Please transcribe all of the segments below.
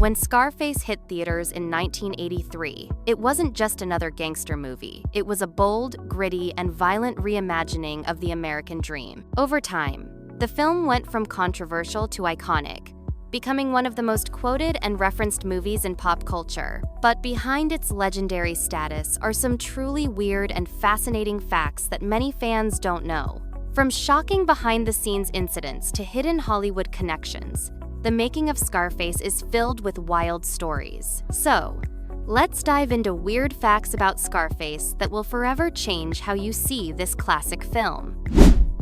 When Scarface hit theaters in 1983, it wasn't just another gangster movie. It was a bold, gritty, and violent reimagining of the American dream. Over time, the film went from controversial to iconic, becoming one of the most quoted and referenced movies in pop culture. But behind its legendary status are some truly weird and fascinating facts that many fans don't know. From shocking behind-the-scenes incidents to hidden Hollywood connections, the making of Scarface is filled with wild stories. So, let's dive into weird facts about Scarface that will forever change how you see this classic film.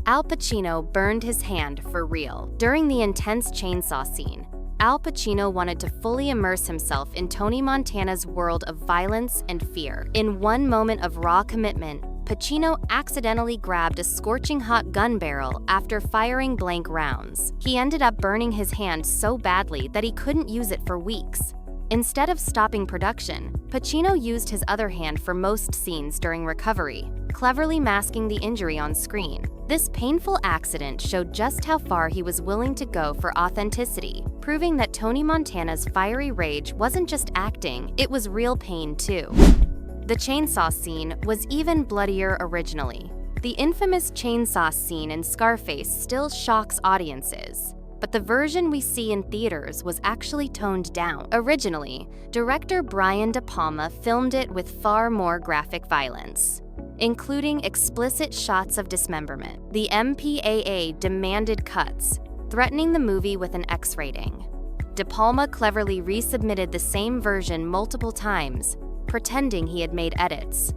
Al Pacino burned his hand for real. During the intense chainsaw scene, Al Pacino wanted to fully immerse himself in Tony Montana's world of violence and fear. In one moment of raw commitment, Pacino accidentally grabbed a scorching hot gun barrel after firing blank rounds. He ended up burning his hand so badly that he couldn't use it for weeks. Instead of stopping production, Pacino used his other hand for most scenes during recovery, cleverly masking the injury on screen. This painful accident showed just how far he was willing to go for authenticity, proving that Tony Montana's fiery rage wasn't just acting, it was real pain too. The chainsaw scene was even bloodier originally. The infamous chainsaw scene in Scarface still shocks audiences, but the version we see in theaters was actually toned down. Originally, director Brian De Palma filmed it with far more graphic violence, including explicit shots of dismemberment. The MPAA demanded cuts, threatening the movie with an X rating. De Palma cleverly resubmitted the same version multiple times, pretending he had made edits.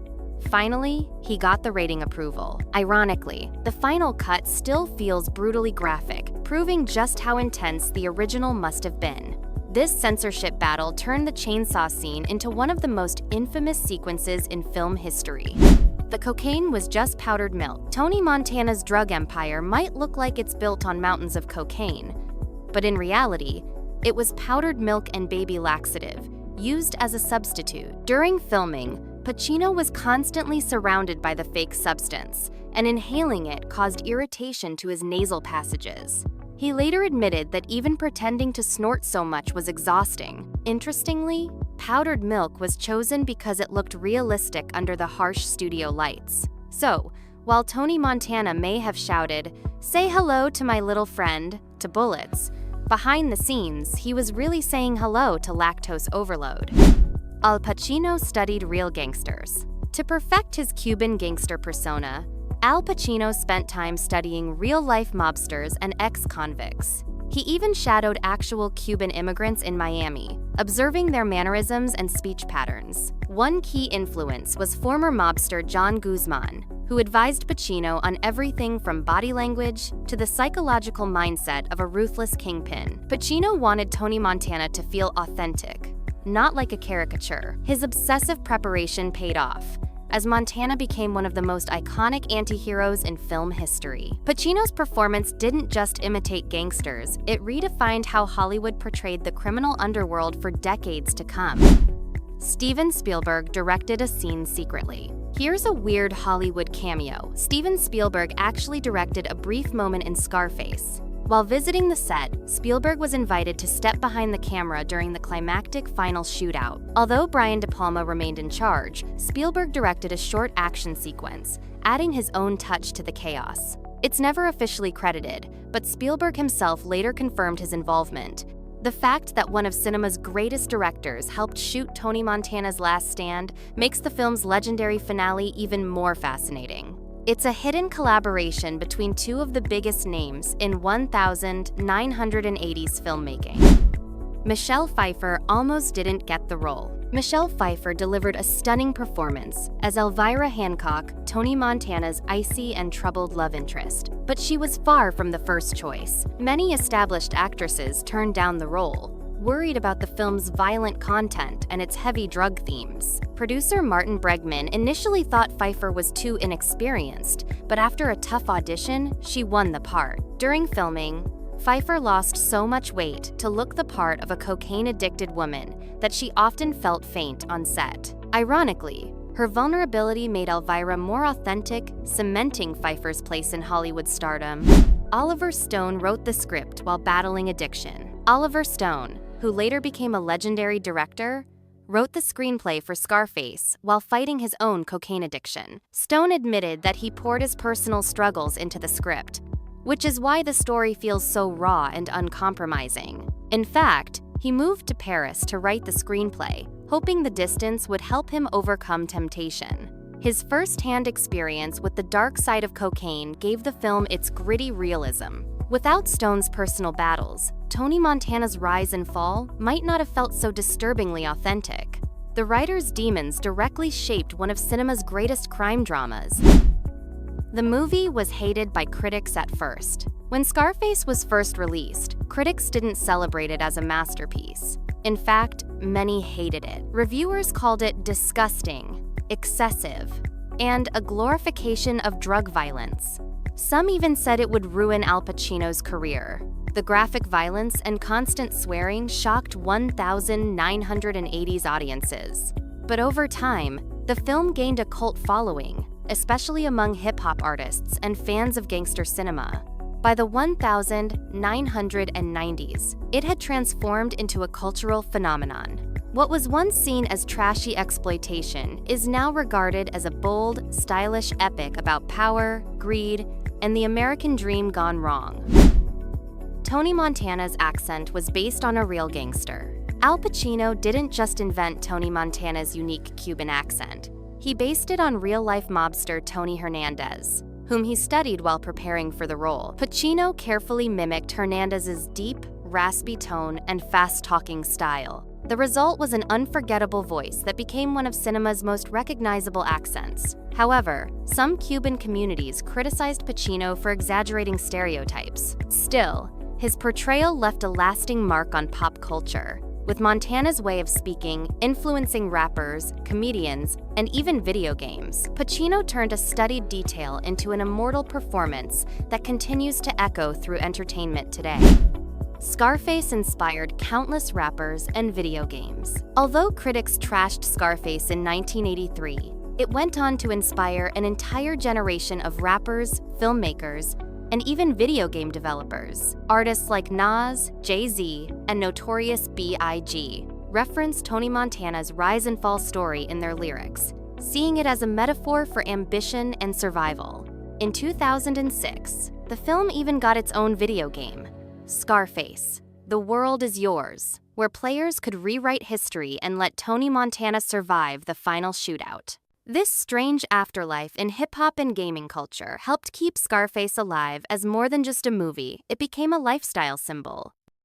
Finally, he got the rating approval. Ironically, the final cut still feels brutally graphic, proving just how intense the original must have been. This censorship battle turned the chainsaw scene into one of the most infamous sequences in film history. The cocaine was just powdered milk. Tony Montana's drug empire might look like it's built on mountains of cocaine, but in reality, it was powdered milk and baby laxative, used as a substitute. During filming, Pacino was constantly surrounded by the fake substance, and inhaling it caused irritation to his nasal passages. He later admitted that even pretending to snort so much was exhausting. Interestingly, powdered milk was chosen because it looked realistic under the harsh studio lights. So, while Tony Montana may have shouted, "Say hello to my little friend," to bullets, behind the scenes, he was really saying hello to lactose overload. Al Pacino studied real gangsters. To perfect his Cuban gangster persona, Al Pacino spent time studying real-life mobsters and ex-convicts. He even shadowed actual Cuban immigrants in Miami, observing their mannerisms and speech patterns. One key influence was former mobster John Guzman, who advised Pacino on everything from body language to the psychological mindset of a ruthless kingpin. Pacino wanted Tony Montana to feel authentic, not like a caricature. His obsessive preparation paid off, as Montana became one of the most iconic anti-heroes in film history. Pacino's performance didn't just imitate gangsters, it redefined how Hollywood portrayed the criminal underworld for decades to come. Steven Spielberg directed a scene secretly. Here's a weird Hollywood cameo. Steven Spielberg actually directed a brief moment in Scarface. While visiting the set, Spielberg was invited to step behind the camera during the climactic final shootout. Although Brian De Palma remained in charge, Spielberg directed a short action sequence, adding his own touch to the chaos. It's never officially credited, but Spielberg himself later confirmed his involvement. The fact that one of cinema's greatest directors helped shoot Tony Montana's last stand makes the film's legendary finale even more fascinating. It's a hidden collaboration between two of the biggest names in 1980s filmmaking. Michelle Pfeiffer almost didn't get the role. Michelle Pfeiffer delivered a stunning performance as Elvira Hancock, Tony Montana's icy and troubled love interest. But she was far from the first choice. Many established actresses turned down the role, worried about the film's violent content and its heavy drug themes. Producer Martin Bregman initially thought Pfeiffer was too inexperienced, but after a tough audition, she won the part. During filming, Pfeiffer lost so much weight to look the part of a cocaine-addicted woman that she often felt faint on set. Ironically, her vulnerability made Elvira more authentic, cementing Pfeiffer's place in Hollywood stardom. Oliver Stone wrote the script while battling addiction. Oliver Stone, who later became a legendary director, wrote the screenplay for Scarface while fighting his own cocaine addiction. Stone admitted that he poured his personal struggles into the script, which is why the story feels so raw and uncompromising. In fact, he moved to Paris to write the screenplay, hoping the distance would help him overcome temptation. His first-hand experience with the dark side of cocaine gave the film its gritty realism. Without Stone's personal battles, Tony Montana's rise and fall might not have felt so disturbingly authentic. The writer's demons directly shaped one of cinema's greatest crime dramas. The movie was hated by critics at first. When Scarface was first released, critics didn't celebrate it as a masterpiece. In fact, many hated it. Reviewers called it disgusting, excessive, and a glorification of drug violence. Some even said it would ruin Al Pacino's career. The graphic violence and constant swearing shocked 1,980's audiences. But over time, the film gained a cult following, especially among hip-hop artists and fans of gangster cinema. By the 1990s, it had transformed into a cultural phenomenon. What was once seen as trashy exploitation is now regarded as a bold, stylish epic about power, greed, and the American dream gone wrong. Tony Montana's accent was based on a real gangster. Al Pacino didn't just invent Tony Montana's unique Cuban accent. He based it on real-life mobster Tony Hernandez, whom he studied while preparing for the role. Pacino carefully mimicked Hernandez's deep, raspy tone and fast-talking style. The result was an unforgettable voice that became one of cinema's most recognizable accents. However, some Cuban communities criticized Pacino for exaggerating stereotypes. Still, his portrayal left a lasting mark on pop culture, with Montana's way of speaking influencing rappers, comedians, and even video games. Pacino turned a studied detail into an immortal performance that continues to echo through entertainment today. Scarface inspired countless rappers and video games. Although critics trashed Scarface in 1983, it went on to inspire an entire generation of rappers, filmmakers, and even video game developers. Artists like Nas, Jay-Z, and Notorious B.I.G. referenced Tony Montana's rise and fall story in their lyrics, seeing it as a metaphor for ambition and survival. In 2006, the film even got its own video game, Scarface, The World Is Yours, where players could rewrite history and let Tony Montana survive the final shootout. This strange afterlife in hip-hop and gaming culture helped keep Scarface alive as more than just a movie. It became a lifestyle symbol,